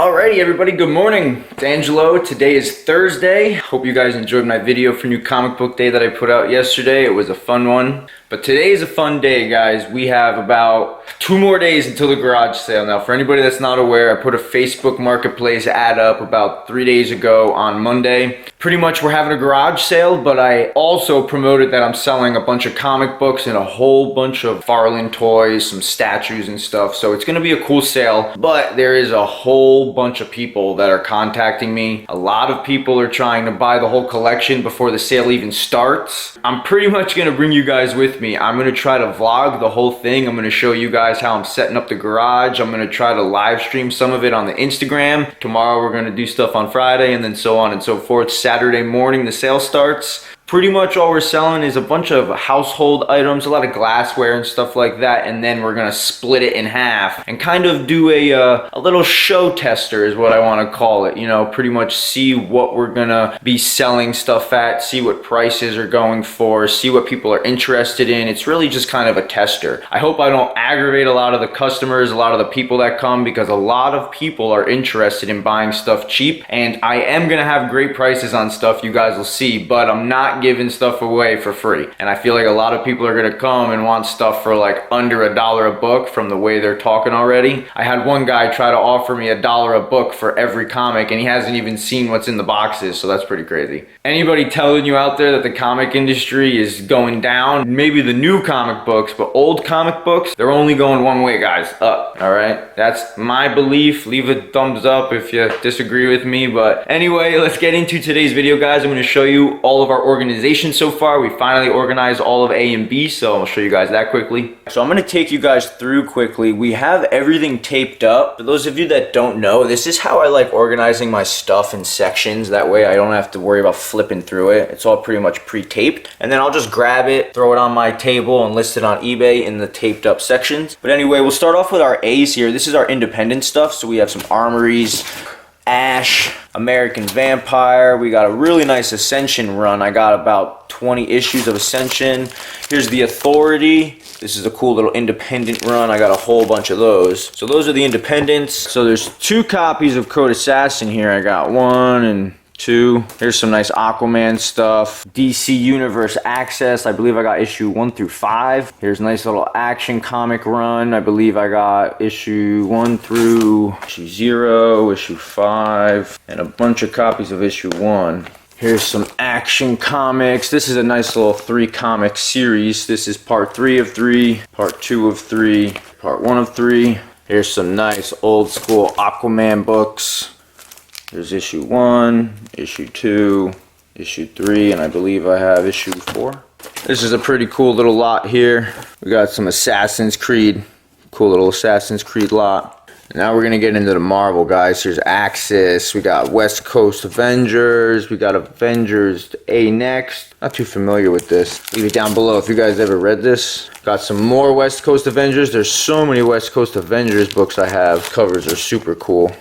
Alrighty everybody, good morning. It's Angelo. Today is Thursday. Hope you guys enjoyed my video for New Comic Book Day that I put out yesterday. It was a fun one. But today is a fun day, guys. We have about 2 more days until the garage sale. Now, for anybody that's not aware, I put a Facebook Marketplace ad up about 3 days ago on Monday. Pretty much we're having a garage sale, but I also promoted that I'm selling a bunch of comic books and a whole bunch of Farland toys, some statues and stuff. So it's gonna be a cool sale, but there is a whole bunch of people that are contacting me. A lot of people are trying to buy the whole collection before the sale even starts. I'm pretty much gonna bring you guys with me. I'm gonna try to vlog the whole thing. I'm gonna show you guys how I'm setting up the garage. I'm gonna try to live stream some of it on the Instagram. Tomorrow we're gonna do stuff on Friday and then so on and so forth. Saturday morning the sale starts. Pretty much all we're selling is a bunch of household items, a lot of glassware and stuff like that, and then we're gonna split it in half and kind of do a little show tester is what I want to call it. You know, pretty much see what we're gonna be selling stuff at, see what prices are going for, see what people are interested in. It's really just kind of a tester. I hope I don't aggravate a lot of the customers, a lot of the people that come, because a lot of people are interested in buying stuff cheap, and I am gonna have great prices on stuff, you guys will see, but I'm not giving stuff away for free. And I feel like a lot of people are gonna come and want stuff for like under $1 a book from the way they're talking already. I had one guy try to offer me $1 a book for every comic, and he hasn't even seen what's in the boxes, so that's pretty crazy. Anybody telling you out there that the comic industry is going down, maybe the new comic books, but old comic books, they're only going one way, guys, up. All right, that's my belief. Leave a thumbs up if you disagree with me. But anyway, let's get into today's video, guys. I'm going to show you all of our organization so far. We finally organized all of A and B, so I'll show you guys that quickly. So I'm going to take you guys through quickly. We have everything taped up. For those of you that don't know, this is how I like organizing my stuff in sections. That way I don't have to worry about flipping through it. It's all pretty much pre-taped, and then I'll just grab it, throw it on my table, and list it on eBay in the taped up sections. But anyway, we'll start off with our A's here. This is our independent stuff. So we have some Armories, Ash, American Vampire. We got a really nice Ascension run. I got about 20 issues of Ascension. Here's the Authority. This is a cool little independent run. I got a whole bunch of those. So those are the independents. So there's 2 copies of Code Assassin here. I got 1 and 2. Here's some nice Aquaman stuff. DC Universe Access. I believe I got issue 1 through 5. Here's a nice little action comic run. I believe I got issue 1 through issue 0, issue 5, and a bunch of copies of issue 1. Here's some action comics. This is a nice little 3 comic series. This is part 3 of 3, part 2 of 3, part 1 of 3. Here's some nice old school Aquaman books. There's issue 1, issue 2, issue 3, and I believe I have issue 4. This is a pretty cool little lot here. We got some Assassin's Creed, cool little Assassin's Creed lot. Now we're gonna get into the Marvel, guys. Here's Axis, we got West Coast Avengers, we got Avengers A Next. Not too familiar with this. Leave it down below if you guys ever read this. Got some more West Coast Avengers. There's so many West Coast Avengers books I have. Covers are super cool.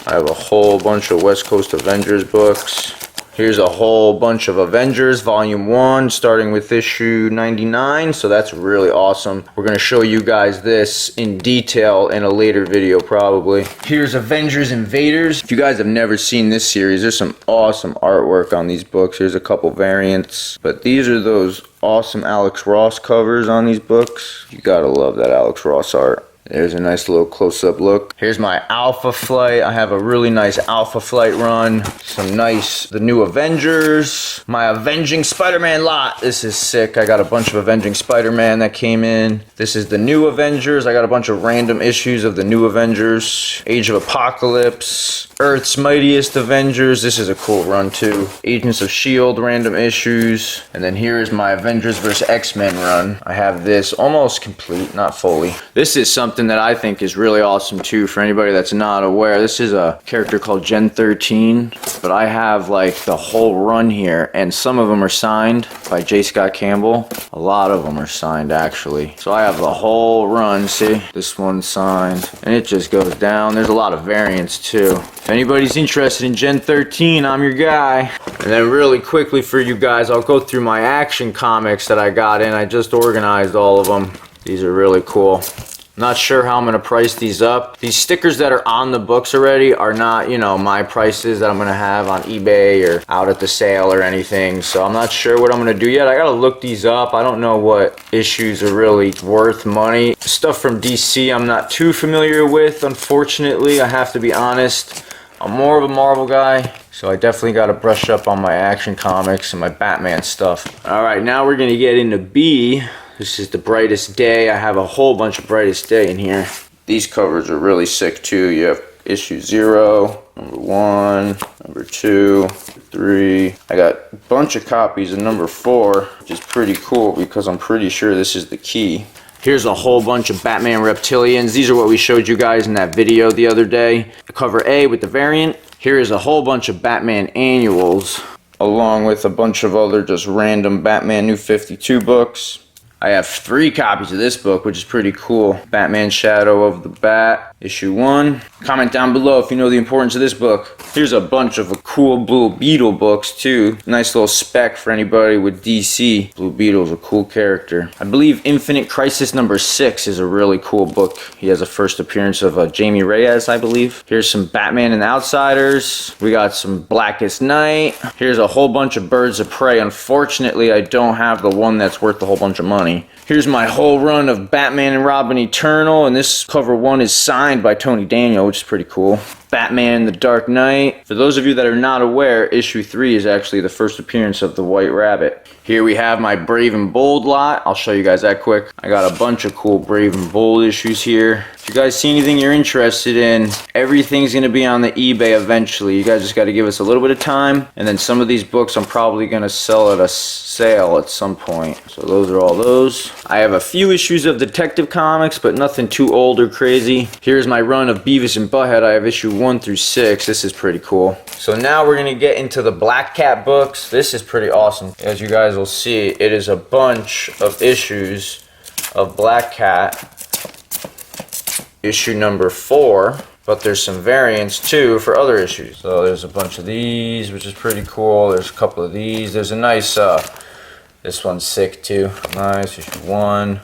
I have a whole bunch of West Coast Avengers books. Here's a whole bunch of Avengers Volume 1, starting with issue 99, so that's really awesome. We're going to show you guys this in detail in a later video, probably. Here's Avengers Invaders. If you guys have never seen this series, there's some awesome artwork on these books. Here's a couple variants, but these are those awesome Alex Ross covers on these books. You gotta love that Alex Ross art. There's a nice little close-up look. Here's my Alpha Flight. I have a really nice Alpha Flight run. Some nice, the new Avengers. My Avenging Spider-Man lot. This is sick. I got a bunch of Avenging Spider-Man that came in. This is the new Avengers. I got a bunch of random issues of the new Avengers. Age of Apocalypse. Earth's Mightiest Avengers. This is a cool run too. Agents of S.H.I.E.L.D. random issues. And then here is my Avengers vs. X-Men run. I have this almost complete, not fully. This is something that I think is really awesome too for anybody that's not aware. This is a character called Gen 13, but I have like the whole run here, and some of them are signed by J. Scott Campbell. A lot of them are signed actually. So I have the whole run, see? This one's signed, and it just goes down. There's a lot of variants too. If anybody's interested in Gen 13, I'm your guy. And then really quickly for you guys, I'll go through my action comics that I got in. I just organized all of them. These are really cool. Not sure how I'm gonna price these up. These stickers that are on the books already are not, you know, my prices that I'm gonna have on eBay or out at the sale or anything. So I'm not sure what I'm gonna do yet. I gotta look these up. I don't know what issues are really worth money. Stuff from DC I'm not too familiar with, unfortunately. I have to be honest. I'm more of a Marvel guy, so I definitely got to brush up on my Action Comics and my Batman stuff. All right, now we're going to get into B. This is the Brightest Day. I have a whole bunch of Brightest Day in here. These covers are really sick too. You have issue 0, number 1, number 2, 3. I got a bunch of copies of number 4, which is pretty cool because I'm pretty sure this is the key. Here's a whole bunch of Batman Reptilians. These are what we showed you guys in that video the other day. Cover A with the variant. Here is a whole bunch of Batman annuals, along with a bunch of other just random Batman New 52 books. I have 3 copies of this book, which is pretty cool. Batman Shadow of the Bat, issue 1. Comment down below if you know the importance of this book. Here's a bunch of cool Blue Beetle books too. Nice little spec for anybody with DC. Blue Beetle's a cool character. I believe Infinite Crisis number 6 is a really cool book. He has a first appearance of Jamie Reyes, I believe. Here's some Batman and Outsiders. We got some Blackest Night. Here's a whole bunch of Birds of Prey. Unfortunately, I don't have the one that's worth a whole bunch of money. Here's my whole run of Batman and Robin Eternal, and this cover 1 is signed by Tony Daniel, which is pretty cool. Batman The Dark Knight. For those of you that are not aware, issue 3 is actually the first appearance of the White Rabbit. Here we have my Brave and Bold lot. I'll show you guys that quick. I got a bunch of cool Brave and Bold issues here. If you guys see anything you're interested in, everything's gonna be on the eBay eventually. You guys just gotta give us a little bit of time, and then some of these books I'm probably gonna sell at a sale at some point. So those are all those. I have a few issues of Detective Comics, but nothing too old or crazy. Here's my run of Beavis and Butthead. I have issue 1 through 6. This is pretty cool. So now we're gonna get into the Black Cat books. This is pretty awesome. As you guys will see, it is a bunch of issues of Black Cat. Issue number 4, but there's some variants too for other issues. So there's a bunch of these, which is pretty cool. There's a couple of these. There's a nice, this one's sick too. Nice, issue 1.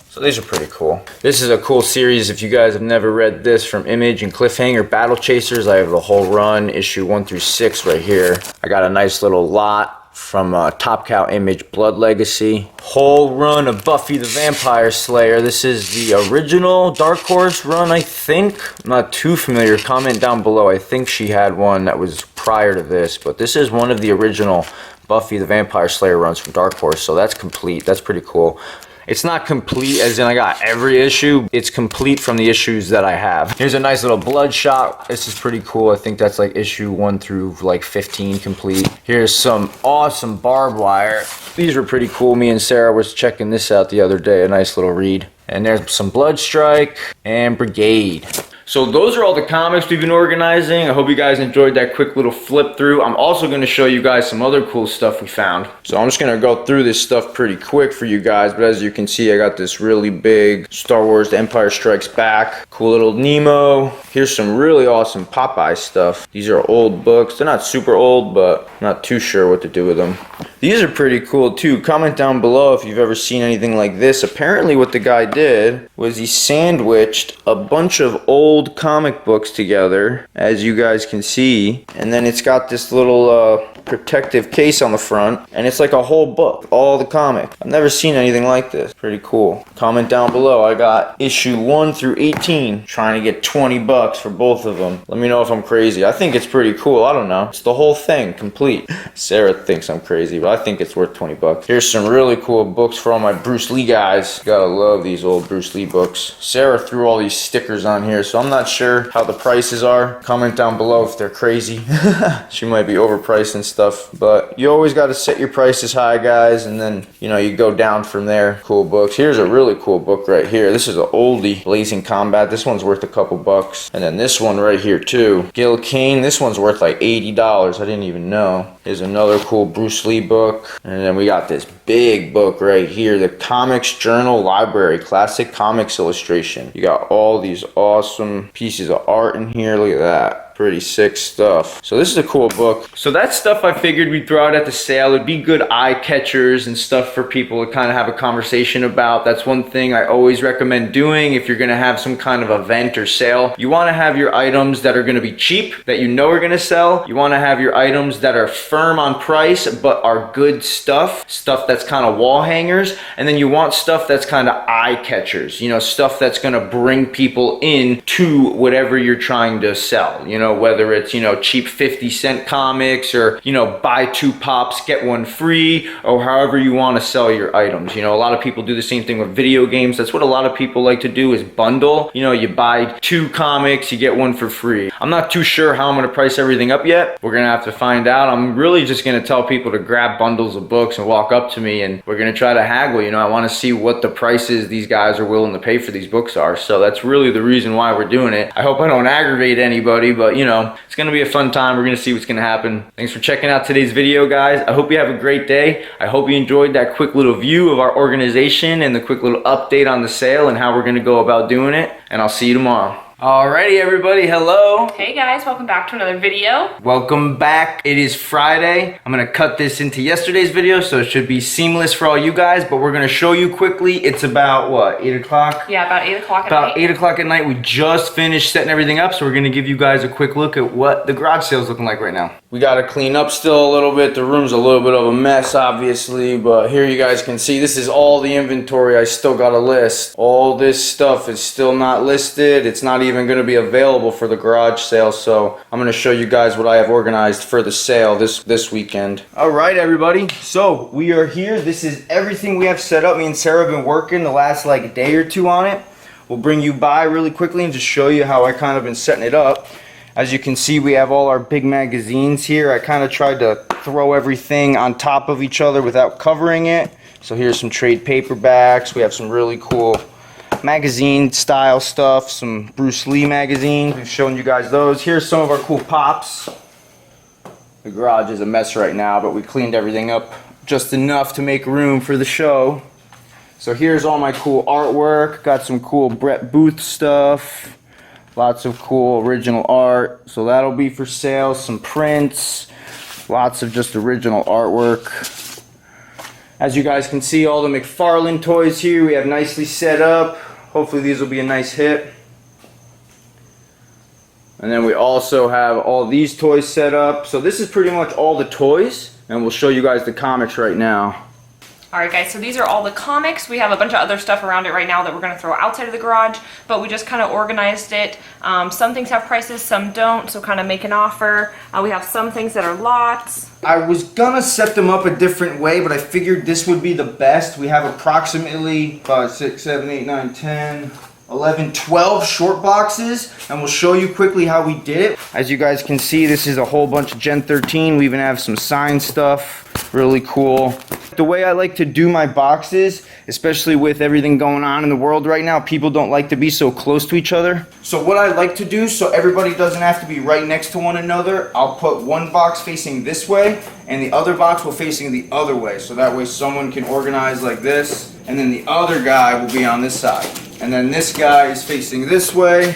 So these are pretty cool. This is a cool series. If you guys have never read this from Image and Cliffhanger Battle Chasers, I have the whole run, issue 1 through 6 right here. I got a nice little lot from Top Cow Image Blood Legacy. Whole run of Buffy the Vampire Slayer. This is the original Dark Horse run, I think. I'm not too familiar. Comment down below. I think she had one that was prior to this, but this is one of the original Buffy the Vampire Slayer runs from Dark Horse, so that's complete. That's pretty cool. It's not complete as in I got every issue. It's complete from the issues that I have. Here's a nice little Bloodshot. This is pretty cool. I think that's like issue 1 through like 15 complete. Here's some awesome Barbed Wire. These were pretty cool. Me and Sarah was checking this out the other day. A nice little read. And there's some Bloodstrike and Brigade. So those are all the comics we've been organizing. I hope you guys enjoyed that quick little flip through. I'm also going to show you guys some other cool stuff we found. So I'm just going to go through this stuff pretty quick for you guys. But as you can see, I got this really big Star Wars The Empire Strikes Back. Cool little Nemo. Here's some really awesome Popeye stuff. These are old books. They're not super old, but I'm not too sure what to do with them. These are pretty cool too. Comment down below if you've ever seen anything like this. Apparently what the guy did was he sandwiched a bunch of old comic books together, as you guys can see, and then it's got this little protective case on the front, and it's like a whole book, all the comic. I've never seen anything like this. Pretty cool. Comment down below. I got issue 1 through 18. Trying to get 20 bucks for both of them. Let me know if I'm crazy. I think it's pretty cool. I don't know. It's the whole thing complete. Sarah thinks I'm crazy, but I think it's worth 20 bucks. Here's some really cool books for all my Bruce Lee guys. Gotta love these old Bruce Lee books. Sarah threw all these stickers on here, so I'm not sure how the prices are. Comment down below if they're crazy. She might be overpriced and stuff, but you always got to set your prices high, guys, and then you know you go down from there. Cool books. Here's a really cool book right here. This is an oldie, Blazing Combat. This one's worth a couple bucks, and then this one right here too, Gil Kane. This one's worth like $80. I didn't even know. Here's another cool Bruce Lee book, and then we got this big book right here, the Comics Journal Library Classic Comics Illustration. You got all these awesome pieces of art in here. Look at that. Pretty sick stuff. So this is a cool book. So that stuff I figured we'd throw out at the sale. It'd be good eye catchers and stuff for people to kind of have a conversation about. That's one thing I always recommend doing if you're gonna have some kind of event or sale. You wanna have your items that are gonna be cheap, that you know are gonna sell. You wanna have your items that are firm on price, but are good stuff that's kind of wall hangers. And then you want stuff that's kind of eye catchers, you know, stuff that's gonna bring people in to whatever you're trying to sell, you know, whether it's, you know, cheap 50-cent comics or, you know, buy 2 pops, get 1 free, or however you want to sell your items. You know, a lot of people do the same thing with video games. That's what a lot of people like to do, is bundle. You know, you buy 2 comics, you get 1 for free. I'm not too sure how I'm going to price everything up yet. We're going to have to find out. I'm really just going to tell people to grab bundles of books and walk up to me, and we're going to try to haggle. You know, I want to see what the prices these guys are willing to pay for these books are. So that's really the reason why we're doing it. I hope I don't aggravate anybody, but you know, it's gonna be a fun time. We're gonna see what's gonna happen. Thanks for checking out today's video, guys. I hope you have a great day. I hope you enjoyed that quick little view of our organization and the quick little update on the sale and how we're gonna go about doing it. And I'll see you tomorrow. Alrighty, everybody, hello. Hey guys, welcome back to another video. Welcome back. It is Friday. I'm gonna cut this into yesterday's video, so it should be seamless for all you guys, but we're gonna show you quickly. It's about, what, 8 o'clock? Yeah, about 8 o'clock at night. About 8 o'clock at night. We just finished setting everything up, so we're gonna give you guys a quick look at what the garage sale is looking like right now. We gotta clean up still a little bit. The room's a little bit of a mess, obviously, but here you guys can see, this is all the inventory I still gotta list. All this stuff is still not listed. It's not even gonna be available for the garage sale, so I'm gonna show you guys what I have organized for the sale this weekend. All right, everybody, so we are here. This is everything we have set up. Me and Sarah have been working the last like day or 2 on it. We'll bring you by really quickly and just show you how I kind of been setting it up. As you can see, we have all our big magazines here. I kind of tried to throw everything on top of each other without covering it. So here's some trade paperbacks. We have some really cool magazine style stuff, some Bruce Lee magazines. We've shown you guys those. Here's some of our cool pops. The garage is a mess right now, but we cleaned everything up just enough to make room for the show. So here's all my cool artwork. Got some cool Brett Booth stuff. Lots of cool original art. So that'll be for sale. Some prints. Lots of just original artwork. As you guys can see, all the McFarlane toys here we have nicely set up. Hopefully these will be a nice hit. And then we also have all these toys set up. So this is pretty much all the toys, and we'll show you guys the comics right now. Alright guys, so these are all the comics. We have a bunch of other stuff around it right now that we're going to throw outside of the garage, but we just kind of organized it. Some things have prices, some don't, so kind of make an offer. We have some things that are lots. I was gonna set them up a different way, but I figured this would be the best. We have approximately 5, 6, 7, 8, 9, 10, 11, 12 short boxes, and we'll show you quickly how we did it. As you guys can see, this is a whole bunch of Gen 13. We even have some signed stuff, really cool. The way I like to do my boxes, especially with everything going on in the world right now, people don't like to be so close to each other. So what I like to do, so everybody doesn't have to be right next to one another, I'll put one box facing this way, and the other box will facing the other way. So that way someone can organize like this, and then the other guy will be on this side. And then this guy is facing this way,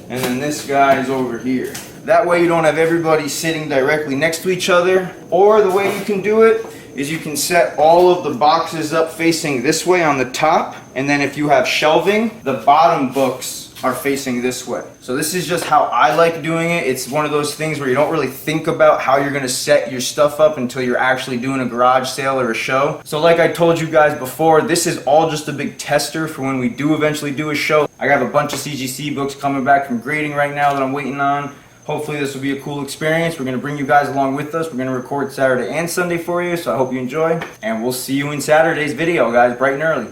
and then this guy is over here. That way you don't have everybody sitting directly next to each other. Or the way you can do it is you can set all of the boxes up facing this way on the top, and then if you have shelving, the bottom books are facing this way. So this is just how I like doing it. It's one of those things where you don't really think about how you're gonna set your stuff up until you're actually doing a garage sale or a show. So like I told you guys before, this is all just a big tester for when we do eventually do a show. I have a bunch of CGC books coming back from grading right now that I'm waiting on. Hopefully this will be a cool experience. We're going to bring you guys along with us. We're going to record Saturday and Sunday for you, so I hope you enjoy. And we'll see you in Saturday's video, guys, bright and early.